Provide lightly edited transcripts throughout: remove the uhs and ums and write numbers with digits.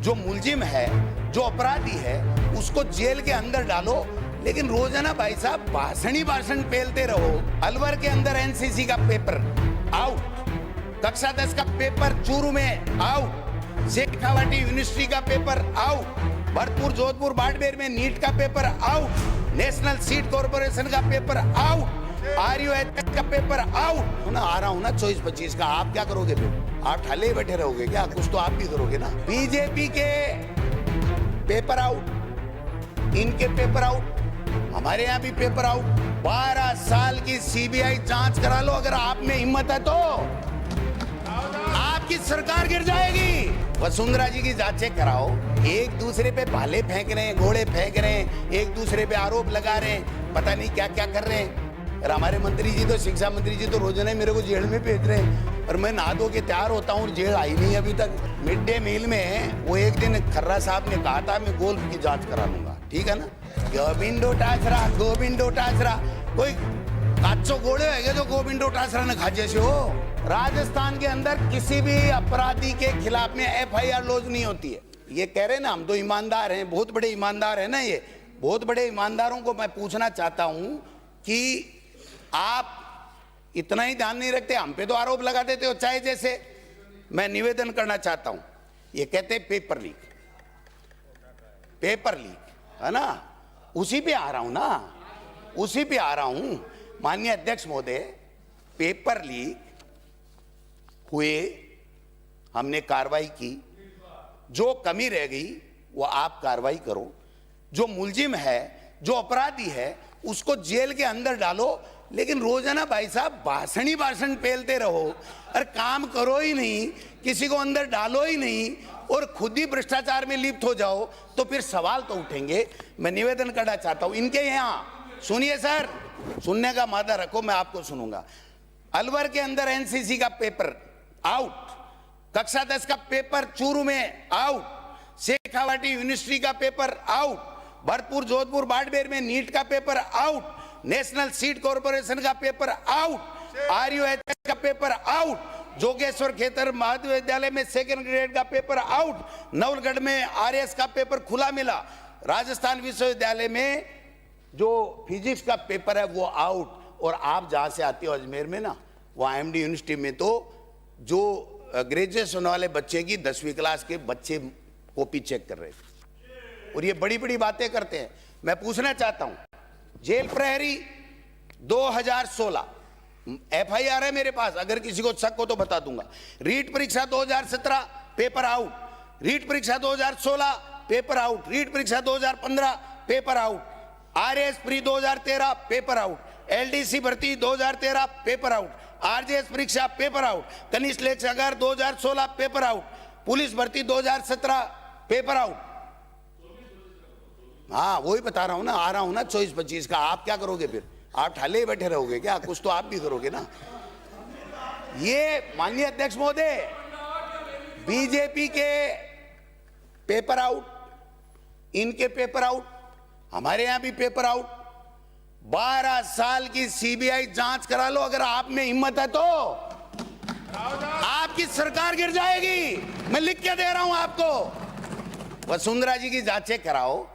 जो मुलजिम है, जो अपराधी है, उसको जेल के अंदर डालो, लेकिन रोजाना भाई साहब भाषण ही भाषण पेलते रहो। अलवर के अंदर एनसीसी का पेपर आउट, कक्षा 10 का पेपर चूरू में आउट, शेखावाटी यूनिवर्सिटी का पेपर आउट, भरतपुर जोधपुर बाड़मेर में नीट का paper out, national seat corporation का पेपर आउट, RUHS का पेपर आउट। ना आ रहा हूं ना 24-25 का, आप क्या करोगे फिर? आप ठाले बैठे रहोगे क्या? कुछ तो आप भी करोगे ना। बीजेपी के पेपर आउट, इनके पेपर आउट, हमारे यहाँ भी पेपर आउट। 12 साल की CBI जांच करा लो, अगर आप में हिम्मत है तो आपकी सरकार गिर जाएगी। वसुंधरा जी की जांचें कराओ। एक दूसरे पे भाले फेंक रहे हैं, घोड़े फेंक रहे हैं, एक दूसरे पे आरोप लगा रहे हैं, पता नहीं क्या क्या कर रहे हैं। और हमारे मंत्री जी तो, शिक्षा मंत्री जी तो रोजाना मेरे को जेल में भेज रहे हैं, और मैं नहा धो के तैयार होता हूँ, जेल आई नहीं अभी तक। मिड डे मील में वो एक दिन खर्रा साहब ने कहा था मैं गोल्फ की जांच करा लूंगा, ठीक है ना। गोविंदो टासरा कोई काचो घोड़े है जो गोविंदो टासरा ने खाजे से हो। राजस्थान के अंदर किसी भी अपराधी के खिलाफ में FIR लॉन्च नहीं होती है। ये कह रहे हैं ना हम तो ईमानदार हैं, बहुत बड़े ईमानदार हैं ना। ये बहुत बड़े ईमानदारों को मैं पूछना चाहता हूं कि आप इतना ही ध्यान नहीं रखते, हम पे तो आरोप लगा देते हो चाहे जैसे। मैं निवेदन करना चाहता हूं, ये कहते हैं पेपर लीक है ना, उसी पे आ रहा हूं ना, उसी पे आ रहा हूं। माननीय अध्यक्ष महोदय, पेपर लीक हुए, हमने कार्रवाई की, जो कमी रह गई वो आप कार्रवाई करो। जो मुलजिम है, जो अपराधी है, उसको जेल के अंदर डालो, लेकिन रोजाना भाई साहब भाषण ही भाषण पेलते रहो, और काम करो ही नहीं, किसी को अंदर डालो ही नहीं, और खुद ही भ्रष्टाचार में लिप्त हो जाओ, तो फिर सवाल तो उठेंगे। मैं निवेदन करना चाहता हूं इनके यहाँ, सुनिए सर, सुनने का मादा रखो, मैं आपको सुनूंगा। अलवर के अंदर एनसीसी का पेपर आउट, कक्षा 10 का पेपर चूरू में आउट, शेखावाटी यूनिवर्सिटी का पेपर आउट, भरतपुर जोधपुर बाड़मेर में नीट का paper out, national seat corporation का पेपर आउट, RUHS का पेपर आउट, जोगेश्वर खेतर महाविद्यालय में सेकंड ग्रेड का पेपर आउट, नवलगढ़ में RS का पेपर खुला मिला, राजस्थान विश्वविद्यालय में जो फिजिक्स का पेपर है वो आउट। और आप जहां से आते हो अजमेर में ना, वो IMD यूनिवर्सिटी में तो जो ग्रेजुएशन वाले बच्चे की 10वीं क्लास के बच्चे कॉपी चेक कर रहे थे, और ये बड़ी बड़ी बातें करते हैं। मैं पूछना चाहता हूं, जेल प्रहरी 2016 FIR है मेरे पास, अगर किसी को शक हो तो बता दूंगा। रीट परीक्षा 2017 पेपर आउट, रीट परीक्षा 2016 पेपर आउट, रीट परीक्षा 2015 paper out, RS pre 2013 paper out, LDC भर्ती 2013 पेपर आउट, RJS परीक्षा पेपर आउट, कनिष्ठ लेखाकार 2016 पेपर आउट, पुलिस भर्ती 2017 पेपर आउट। हाँ वही बता रहा हूं ना, आ रहा हूं ना 24-25 का। आप क्या करोगे फिर? आप ठाले बैठे रहोगे क्या? कुछ तो आप भी करोगे ना। ये माननीय अध्यक्ष महोदय, बीजेपी के पेपर आउट, इनके पेपर आउट, हमारे यहां भी पेपर आउट। 12 साल की CBI जांच करा लो, अगर आप में हिम्मत है तो आपकी सरकार गिर जाएगी। मैं लिख के दे रहा हूं आपको। वसुंधरा जी की जांचें कराओ।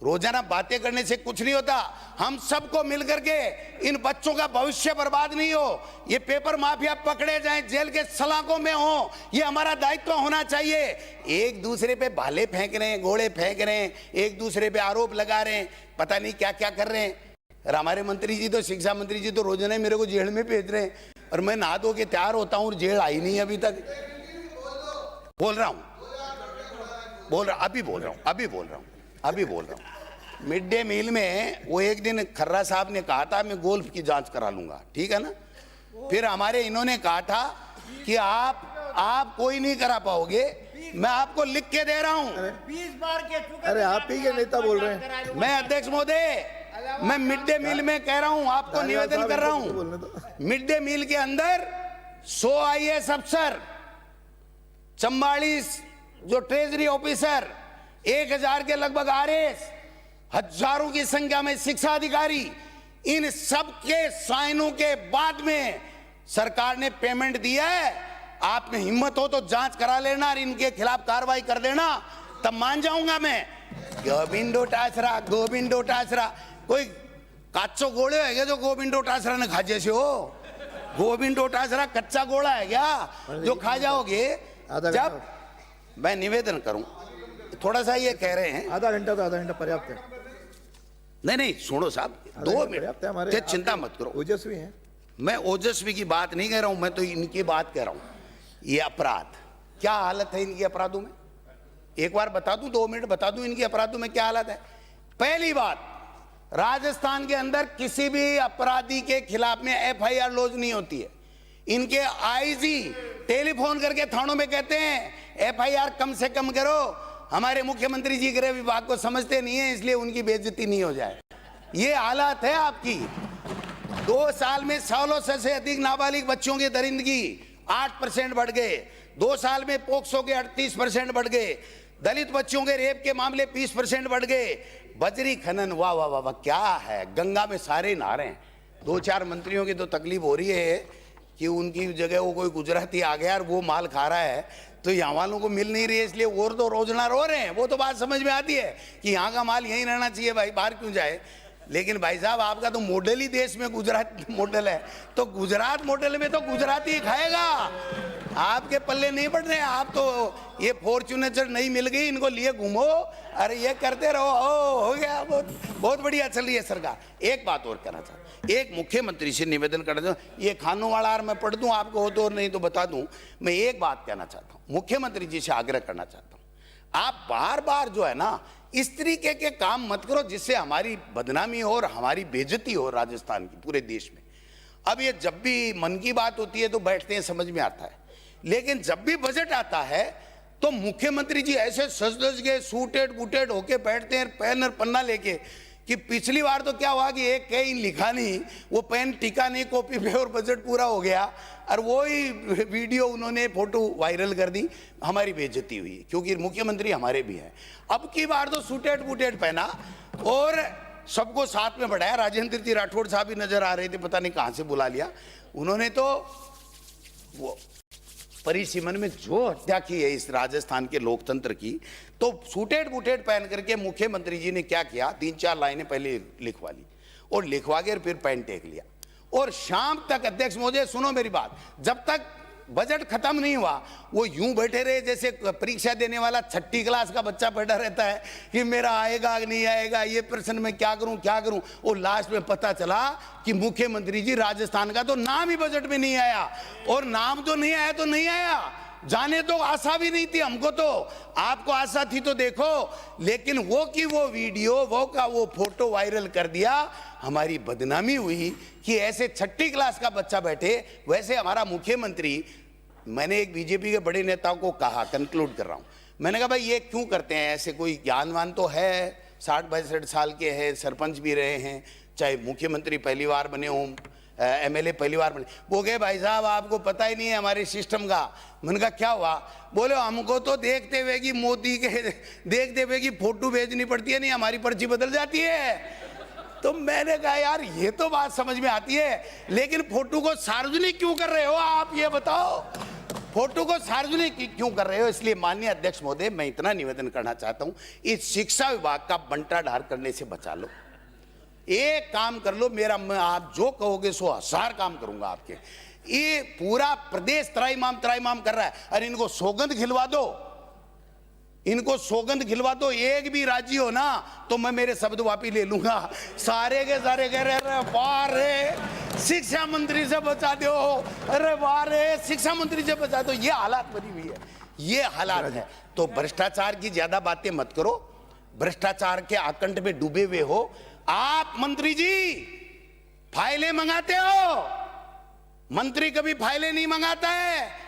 रोजाना बातें करने से कुछ नहीं होता। हम सबको मिलकर के इन बच्चों का भविष्य बर्बाद नहीं हो, ये पेपर माफिया पकड़े जाएं, जेल के सलाखों में हो, ये हमारा दायित्व होना चाहिए। एक दूसरे पे भाले फेंक रहे हैं, घोड़े फेंक रहे हैं, एक दूसरे पे आरोप लगा रहे हैं, पता नहीं क्या क्या कर रहे हैं। और हमारे मंत्री जी तो, शिक्षा मंत्री जी तो रोजाना मेरे को जेल में भेज रहे हैं, और मैं नहा धो के तैयार होता हूँ, जेल आई नहीं अभी तक। बोल रहा हूँ, अभी बोल रहा हूँ। मिड डे मील में वो एक दिन खर्रा साहब ने कहा था मैं गोल्फ की जांच करा लूंगा, ठीक है ना। फिर हमारे इन्होंने कहा था कि आप कोई नहीं करा पाओगे, मैं आपको लिख के दे रहा हूं। 20 बार के चुके। अरे आप ही के नेता बोल रहे हैं। मैं अध्यक्ष महोदय, मैं मिड डे मील में कह रहा हूं, आपको निवेदन कर रहा हूं। मिड डे मील के अंदर 100 IAS अफसर, 44 जो ट्रेजरी ऑफिसर, 1000 के लगभग RS, हजारों की संख्या में शिक्षा अधिकारी, इन सब के साइनों के बाद में सरकार ने पेमेंट दिया है। आप में हिम्मत हो तो जांच करा लेना और इनके खिलाफ कार्रवाई कर देना, तब मान जाऊंगा मैं। गोविंद डोटासरा, गोविंद डोटासरा, कोई काचो गोले है जो गोविंद डोटासरा ने खा जैसे हो? गोविंद डोटासरा कच्चा गोला है क्या जो खा जाओगे? जब मैं निवेदन करूं, थोड़ा सा ये कह रहे हैं आधा घंटा, तो आधा घंटा पर्याप्त है। नहीं नहीं सुनो साहब, 2 मिनट, चिंता मत करो। ओजस्वी हैं। मैं ओजस्वी की बात नहीं कह रहा हूं, मैं तो इनकी बात कह रहा हूं। ये अपराध, क्या हालत है इनकी अपराधों में? एक बार बता दूं, 2 मिनट बता दूं इनकी अपराधों में क्या हालत है। पहली बात, राजस्थान के अंदर किसी भी अपराधी के खिलाफ में एफआईआर लॉन्च नहीं होती है। इनके आईजी टेलीफोन करके थानों में कहते हैं एफआईआर कम से कम करो, हमारे मुख्यमंत्री जी गृह विभाग को समझते नहीं है, इसलिए उनकी बेइज्जती नहीं हो जाए। ये हालत है आपकी। 2 साल में 1600 से अधिक नाबालिग बच्चों की दरिंदगी 8% बढ़ गए। 2 साल में पोक्सो के 38% बढ़ गए। दलित बच्चों के रेप के मामले 20% बढ़ गए। बजरी खनन, वाह वाह वाह वाह, क्या है, गंगा में सारे नहा रहे हैं। 2-4 मंत्रियों की तो तकलीफ हो रही है कि उनकी जगह वो कोई गुजराती आ गया और वो माल खा रहा है, तो यहाँ वालों को मिल नहीं रही है, इसलिए और तो रोजना रो रहे हैं। वो तो बात समझ में आती है कि यहाँ का माल यहीं रहना चाहिए भाई, बाहर क्यों जाए। लेकिन भाई साहब, आपका तो मॉडल ही देश में गुजरात मॉडल है, तो गुजरात मॉडल में तो गुजराती खाएगा। आपके पल्ले नहीं पड़ रहे। आप तो ये फॉर्च्यूनर नहीं मिल गई, इनको लिए घूमो, अरे ये करते रहो, हो गया। बहुत बढ़िया चल रही है सरकार। एक बात और कहना चाहता हूँ, एक मुख्यमंत्री से निवेदन करना चाहता हूँ, ये खानों वाला मैं पढ़ दूं आपको हो तो, और नहीं तो बता दूं। मैं एक बात कहना चाहता हूँ, मुख्यमंत्री जी से आग्रह करना चाहता हूँ, आप बार बार जो है ना इस तरीके के काम मत करो जिससे हमारी बदनामी हो और हमारी बेइज्जती हो राजस्थान की, पूरे देश में। अब ये जब भी मन की बात होती है तो बैठते हैं, समझ में आता है, लेकिन जब भी बजट आता है तो मुख्यमंत्री जी ऐसे सज-धज के सूटेड बूटेड होके बैठते हैं, पेन और पन्ना लेके, कि पिछली बार तो क्या हुआ कि एक कहीं लिखा नहीं, वो पेन टिका नहीं कॉपी पे और बजट पूरा हो गया, और वो ही वीडियो उन्होंने फोटो वायरल कर दी, हमारी बेइज्जती हुई, क्योंकि मुख्यमंत्री हमारे भी हैं। अब की बार तो सूटेड बूटेड पहना और सबको साथ में बढ़ाया। राजेंद्र जी राठौड़ साहब भी नजर आ रहे थे, पता नहीं कहाँ से बुला लिया उन्होंने। तो वो परिसीमन में जो हत्या की है इस राजस्थान के लोकतंत्र की, तो सूटेड बूटेड पहन करके मुख्यमंत्री जी ने क्या किया, 3-4 लाइनें पहले लिखवा ली और लिखवा के फिर पेन टेक लिया, और शाम तक, अध्यक्ष महोदय सुनो मेरी बात, जब तक बजट खत्म नहीं हुआ वो यूं बैठे रहे जैसे परीक्षा देने वाला 6ठी क्लास का बच्चा बैठा रहता है कि मेरा आएगा नहीं आएगा, ये प्रश्न में क्या करूं क्या करूं। और लास्ट में पता चला कि मुख्यमंत्री जी राजस्थान का तो नाम ही बजट में नहीं आया, और नाम तो नहीं आया तो नहीं आया, जाने तो आशा भी नहीं थी हमको, तो आपको आशा थी तो देखो। लेकिन वो की वो वीडियो, वो का वो फोटो वायरल कर दिया, हमारी बदनामी हुई कि ऐसे 6ठी क्लास का बच्चा बैठे। वैसे हमारा मुख्यमंत्री, मैंने एक बीजेपी के बड़े नेताओं को कहा, कंक्लूड कर रहा हूं, मैंने कहा भाई ये क्यों करते हैं ऐसे, कोई ज्ञानवान तो है, 60-62 साल के हैं, सरपंच भी रहे हैं, चाहे मुख्यमंत्री पहली बार बने हों, एमएलए पहली बार बने। वो कहे भाई साहब आपको पता ही नहीं है हमारे सिस्टम का। मैंने कहा क्या हुआ? बोले हमको तो देखते हुए कि मोदी के देखते हुए कि फोटो भेजनी पड़ती है, नहीं हमारी पर्ची बदल जाती है। तो मैंने कहा यार ये तो बात समझ में आती है, लेकिन फोटो को सार्वजनिक क्यों कर रहे हो आप, ये बताओ, फोटो को सार्वजनिक क्यों कर रहे हो? इसलिए माननीय अध्यक्ष महोदय, मैं इतना निवेदन करना चाहता हूं, इस शिक्षा विभाग का बंटाढार करने से बचा लो। एक काम कर लो मेरा, मैं आप जो कहोगे 100,000 काम करूंगा आपके। ये पूरा प्रदेश त्राईमाम कर रहा है, अरे इनको सौगंध खिलवा दो, इनको सौगंध खिलवा दो। एक भी राजी हो ना तो मैं मेरे शब्द वापस ले लूंगा। सारे के सारे कह रहे अरे वाह रे शिक्षा मंत्री से बचा दो, अरे वाह रे शिक्षा मंत्री से बचा दो। ये हालात बनी हुई है, ये हालात है। तो भ्रष्टाचार की ज्यादा बातें मत करो, भ्रष्टाचार के आकंठ में डूबे हुए हो आप। मंत्री जी फाइलें मंगाते हो, मंत्री कभी फाइलें नहीं मंगाता है।